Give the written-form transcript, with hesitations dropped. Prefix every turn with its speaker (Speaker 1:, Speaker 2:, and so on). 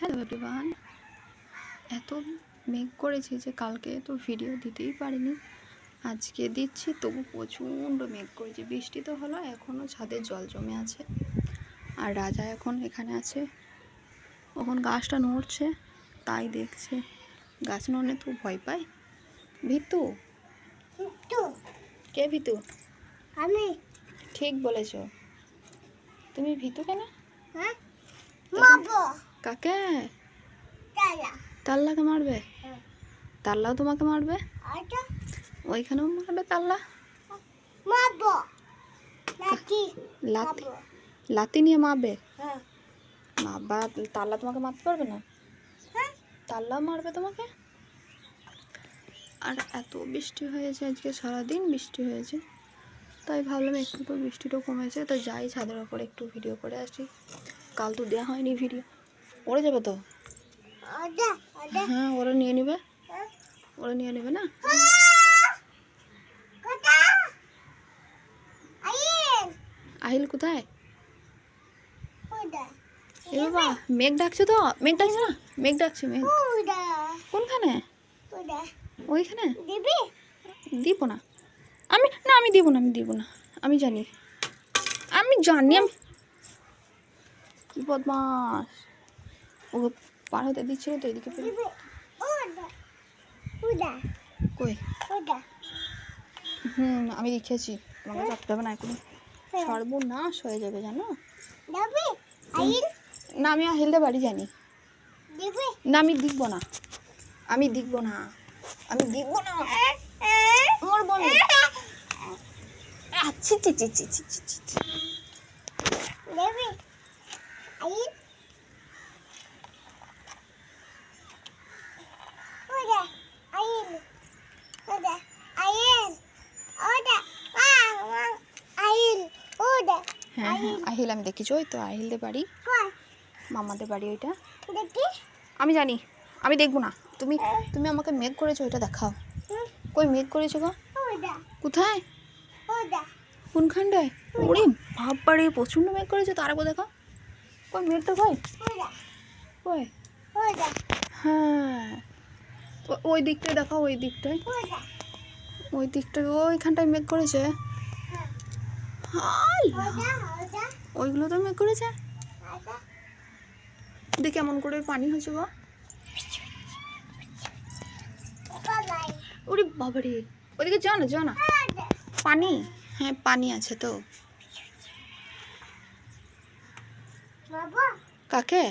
Speaker 1: Hello everyone, এত মেঘ করেছে যে কালকে তো ভিডিও দিতেই পারিনি, আজকে দিচ্ছি। তবু প্রচণ্ড মেঘ করেছে, বৃষ্টি তো হলো, এখনও ছাদে জল জমে আছে। আর রাজা এখন এখানে আছে, এখন গাছটা নড়ছে তাই দেখছে। গাছ নড়লে তো ভয় পায়। ভিতু, কে ভিতু?
Speaker 2: আমি।
Speaker 1: ঠিক বলেছ, তুমি ভিতু কেন? কাকে? তাল্লাকে মারবে? তাল্লাও তোমাকে মারবে? ওইখানেও মারবে তাল্লা? লাতি লাতি নিয়ে মারবে? বাবা, তাল্লা তোমাকে মারতে পারবে না? তাল্লা মারবে তোমাকে। আর এত বৃষ্টি হয়েছে আজকে, সারাদিন বৃষ্টি হয়েছে, তাই ভাবলাম একটু তো বৃষ্টিটাও কমেছে, তো যাই ছাদের ওপরে একটু ভিডিও করে আসি। কাল তো দেওয়া হয়নি ভিডিও, পড়ে যাবে তো। হ্যাঁ, ওরা নিয়ে নেবে, ওরা নিয়ে নেবে না। আহিল কোথায়? এ বাবা, মেঘ ডাকছে তো, মেঘ ডাকছে না, মেঘ ডাকছে। মেঘ কোনখানে? ওইখানে দিব না আমি, না আমি দিব না, আমি দিব না। আমি জানি, আমি জানি। আমি কি বদমাস, ও পার হতে দিচ্ছিল তো এদিকে কই। আমি দেখেছি, তোমাকে চাপতে হবে না, এখন সর্বনাশ হয়ে যাবে জানো। না, আমি আহিলদের বাড়ি জানি না, আমি দিব না, আমি দিব না, আমি দিব না। আমার বোন আচ্ছা, চি চি চি চি চি চি। হ্যাঁ হ্যাঁ, আহিল আমি দেখেছি, ওই তো আহিলদের বাড়ি, মামাদের বাড়ি ওইটা। আমি জানি, আমি দেখবো না। তুমি তুমি আমাকে মেঘ করেছো, ওইটা দেখাও। কই মেঘ করেছো গো? কোথায়? কোনখানটায়? ওরে বাবারে, প্রচণ্ড মেঘ করেছে, তার আগে দেখাও। কই মেঘটা? কই কই? হ্যাঁ, ওই দিকটায় দেখাও, ওই দিকটায়, ওই দিকটায়, ওইখানটায় মেঘ করেছে। ওইগুলো তো মেঘ করেছে। দেখি কেমন করে পানি হয়েছে গো। ওরে বাবারে, ওইদিকে যাও না, যাও না। পানি, হ্যাঁ পানি আছে তো। কাকে?